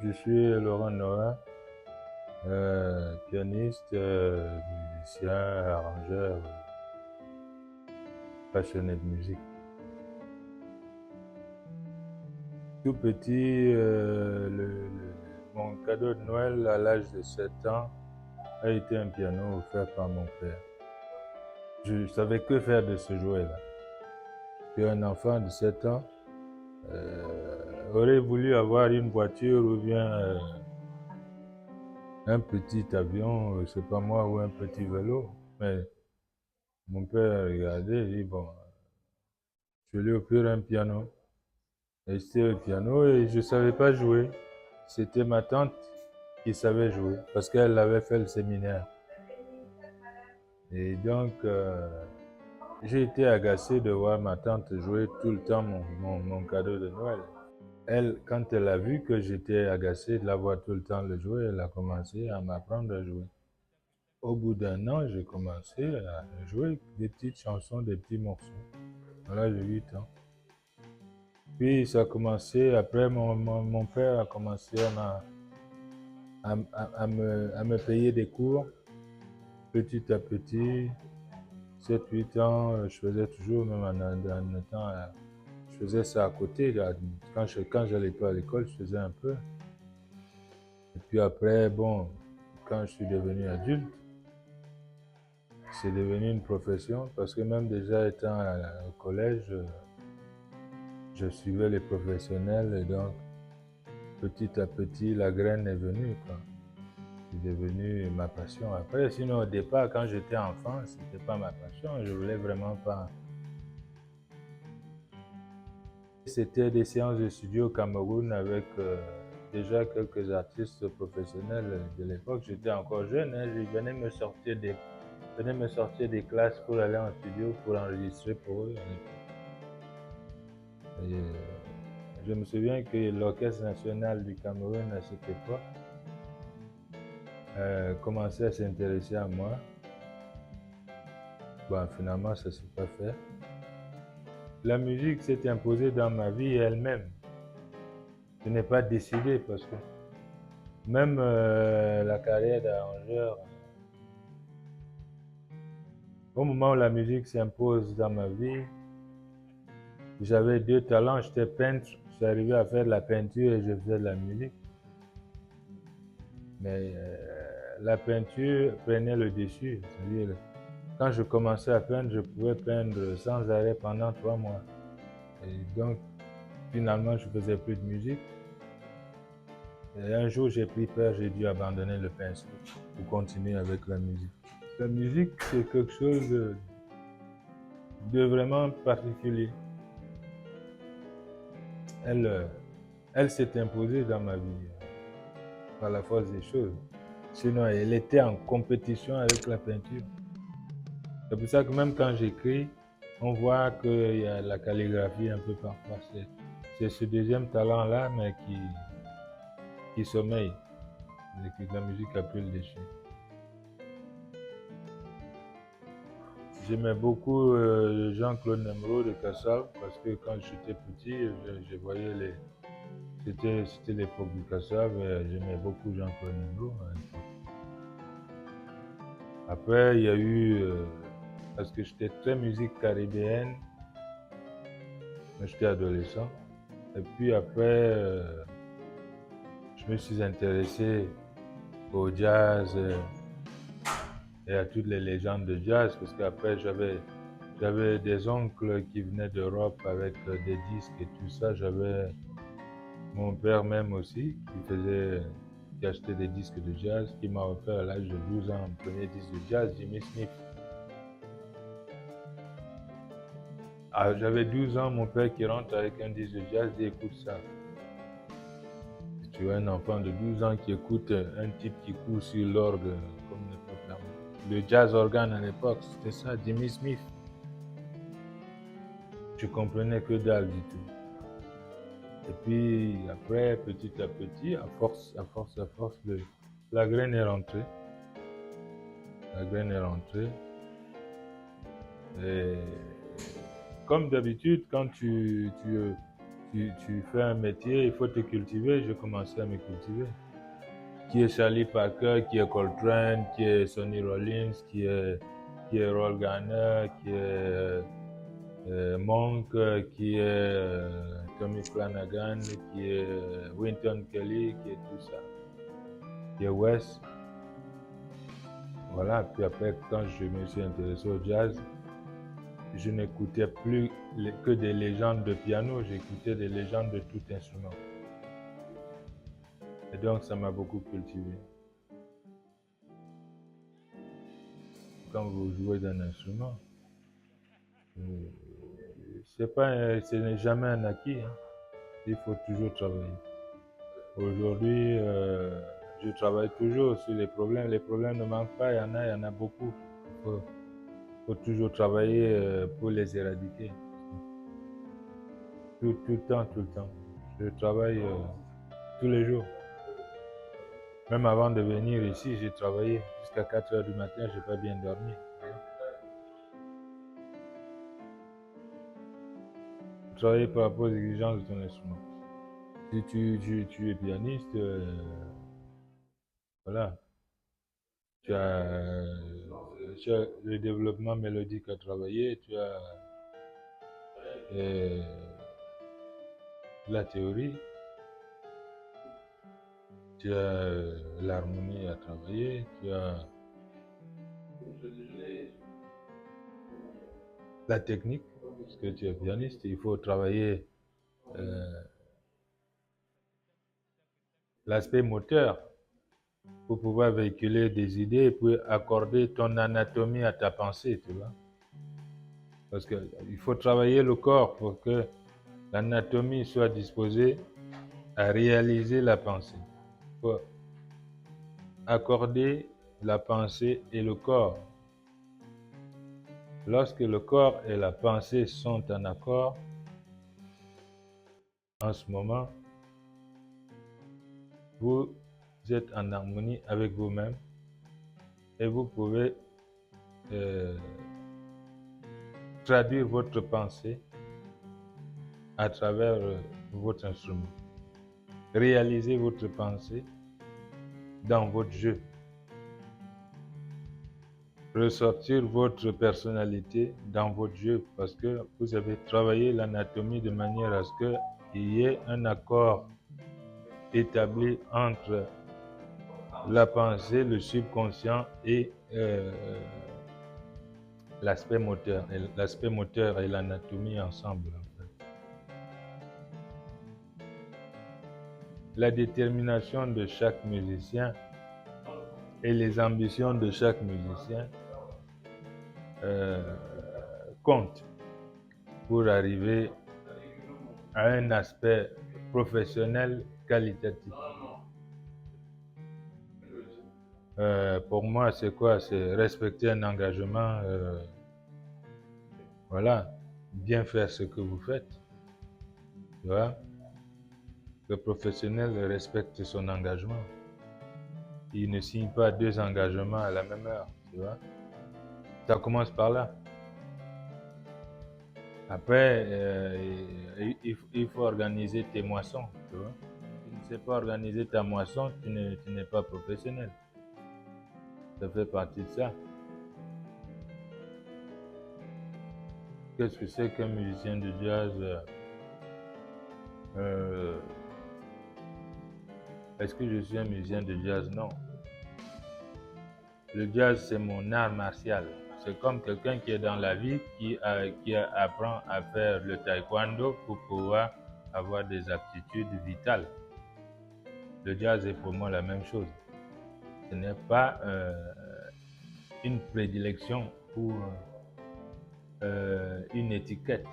Je suis Laurent Noah, pianiste, musicien, arrangeur, passionné de musique. Tout petit, mon cadeau de Noël à l'âge de 7 ans a été un piano offert par mon père. Je ne savais que faire de ce jouet-là. Puis un enfant de 7 ans aurait voulu avoir une voiture ou bien un petit avion, c'est pas moi, ou un petit vélo. Mais mon père a regardé et dit, bon, je lui ai offert un piano. Et c'était le piano et je ne savais pas jouer. C'était ma tante qui savait jouer parce qu'elle avait fait le séminaire. Et donc, j'ai été agacé de voir ma tante jouer tout le temps mon cadeau de Noël. Elle, quand elle a vu que j'étais agacé de la voir tout le temps le jouer, elle a commencé à m'apprendre à jouer. Au bout d'un an, j'ai commencé à jouer des petites chansons, des petits morceaux. Voilà, j'ai 8 ans. Puis ça a commencé, après mon père a commencé à me payer des cours petit à petit. 7, 8 ans, je faisais toujours, même en étant, je faisais ça à côté. Là. Quand j'allais pas à l'école, je faisais un peu. Et puis après, bon, quand je suis devenu adulte, c'est devenu une profession parce que même déjà étant au collège, je suivais les professionnels et donc petit à petit, la graine est venue, quoi. C'est devenu ma passion après. Sinon, au départ, quand j'étais enfant, c'était pas ma passion. Je voulais vraiment pas. C'était des séances de studio au Cameroun avec déjà quelques artistes professionnels de l'époque. J'étais encore jeune, hein. Je venais me sortir des classes pour aller en studio pour enregistrer pour eux. Et, je me souviens que l'Orchestre national du Cameroun à cette époque commençait à s'intéresser à moi. Bon, finalement, ça ne s'est pas fait. La musique s'est imposée dans ma vie elle-même. Je n'ai pas décidé parce que même la carrière d'arrangeur, au moment où la musique s'impose dans ma vie, j'avais 2 talents, j'étais peintre, j'arrivais à faire de la peinture et je faisais de la musique. Mais la peinture prenait le dessus, c'est-à-dire quand je commençais à peindre, je pouvais peindre sans arrêt pendant 3 mois. Et donc, finalement, je ne faisais plus de musique. Et un jour, j'ai pris peur, j'ai dû abandonner le pinceau pour continuer avec la musique. La musique, c'est quelque chose de vraiment particulier. Elle s'est imposée dans ma vie par la force des choses. Sinon, elle était en compétition avec la peinture. C'est pour ça que même quand j'écris, on voit qu'il y a la calligraphie un peu parfois. C'est ce deuxième talent-là, mais qui sommeille. Et que la musique a pris le dessus. J'aimais beaucoup Jean-Claude Nemrod de Cassave parce que quand j'étais petit, je voyais c'était l'époque du Cassave et j'aimais beaucoup Jean-Claude Nemrod. Après, il y a eu, parce que j'étais très musique caribéenne, quand j'étais adolescent. Et puis après, je me suis intéressé au jazz et à toutes les légendes de jazz parce qu'après, j'avais des oncles qui venaient d'Europe avec des disques et tout ça. J'avais mon père même aussi qui achetait des disques de jazz, qui m'a offert à l'âge de 12 ans un premier disque de jazz, Jimmy Smith. Ah, j'avais 12 ans, mon père qui rentre avec un disque de jazz dit écoute ça. Tu vois un enfant de 12 ans qui écoute un type qui court sur l'orgue comme l'époque là. Le jazz organe à l'époque, c'était ça, Jimmy Smith. Je comprenais que dalle du tout. Et puis après, petit à petit, à force, la graine est rentrée. La graine est rentrée. Et comme d'habitude, quand tu tu fais un métier, il faut te cultiver. J'ai commencé à me cultiver. Qui est Charlie Parker, qui est Coltrane, qui est Sonny Rollins, qui est Roll Garner, qui est Monk, qui est Tommy Flanagan, qui est Wynton Kelly, qui est tout ça, qui est Wes. Voilà, puis après, quand je me suis intéressé au jazz, je n'écoutais plus que des légendes de piano, j'écoutais des légendes de tout instrument. Et donc, ça m'a beaucoup cultivé. Quand vous jouez d'un instrument, ce n'est jamais un acquis. Hein. Il faut toujours travailler. Aujourd'hui, je travaille toujours sur les problèmes. Les problèmes ne manquent pas, il y en a beaucoup. Il faut toujours travailler pour les éradiquer. Tout le temps, tout le temps. Je travaille tous les jours. Même avant de venir ici, j'ai travaillé jusqu'à 4 heures du matin, je n'ai pas bien dormi. Travailler par rapport aux exigences de ton instrument. Si tu es pianiste, voilà, tu as le développement mélodique à travailler, tu as la théorie, tu as l'harmonie à travailler, tu as la technique, parce que tu es pianiste, il faut travailler l'aspect moteur pour pouvoir véhiculer des idées et puis accorder ton anatomie à ta pensée, tu vois. Parce qu'il faut travailler le corps pour que l'anatomie soit disposée à réaliser la pensée. Il faut accorder la pensée et le corps. Lorsque le corps et la pensée sont en accord, en ce moment, vous êtes en harmonie avec vous-même et vous pouvez traduire votre pensée à travers votre instrument. Réaliser votre pensée dans votre jeu. Ressortir votre personnalité dans votre jeu parce que vous avez travaillé l'anatomie de manière à ce qu'il y ait un accord établi entre la pensée, le subconscient et l'aspect moteur. L'aspect moteur et l'anatomie ensemble. En fait. La détermination de chaque musicien et les ambitions de chaque musicien comptent pour arriver à un aspect professionnel qualitatif. Pour moi, c'est quoi? C'est respecter un engagement, voilà, bien faire ce que vous faites, tu vois. Le professionnel respecte son engagement. Il ne signe pas 2 engagements à la même heure, tu vois. Ça commence par là. Après, il faut organiser tes moissons, tu vois. Si tu ne sais pas organiser ta moisson, tu n'es pas professionnel. Ça fait partie de ça. Qu'est-ce que c'est qu'un musicien de jazz? Est-ce que je suis un musicien de jazz? Non. Le jazz, c'est mon art martial. C'est comme quelqu'un qui est dans la vie, qui apprend à faire le taekwondo pour pouvoir avoir des aptitudes vitales. Le jazz est pour moi la même chose. Ce n'est pas une prédilection ou une étiquette.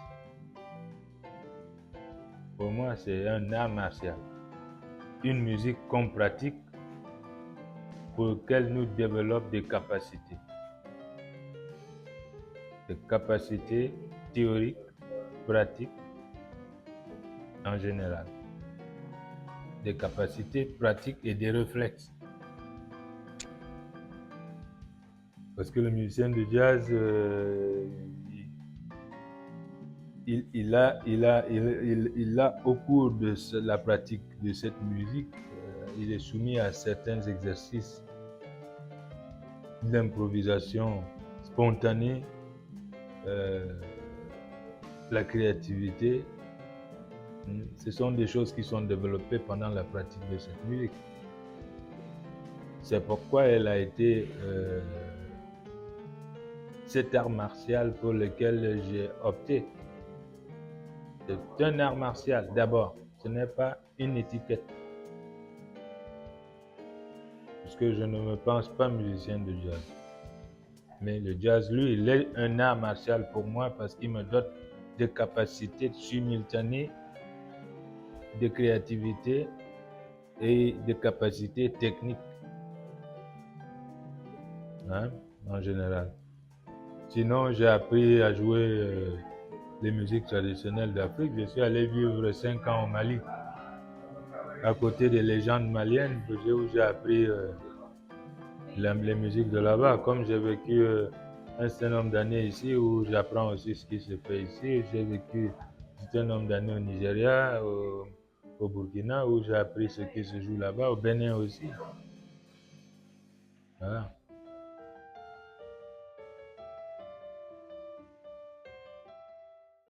Pour moi, c'est un art martial. Une musique qu'on pratique pour laquelle nous développons des capacités. Des capacités théoriques, pratiques, en général. Des capacités pratiques et des réflexes. Parce que le musicien de jazz, il a au cours de la pratique de cette musique, il est soumis à certains exercices d'improvisation spontanée, la créativité. Ce sont des choses qui sont développées pendant la pratique de cette musique. C'est pourquoi elle a été cet art martial pour lequel j'ai opté. C'est un art martial d'abord, ce n'est pas une étiquette. Parce que je ne me pense pas musicien de jazz. Mais le jazz, lui, il est un art martial pour moi parce qu'il me donne des capacités simultanées de créativité et de capacités techniques, hein, en général. Sinon, j'ai appris à jouer les musiques traditionnelles d'Afrique. Je suis allé vivre 5 ans au Mali, à côté des légendes maliennes, où j'ai appris les musiques de là-bas. Comme j'ai vécu un certain nombre d'années ici, où j'apprends aussi ce qui se fait ici. J'ai vécu un certain nombre d'années au Nigeria, au Burkina, où j'ai appris ce qui se joue là-bas, au Bénin aussi. Voilà.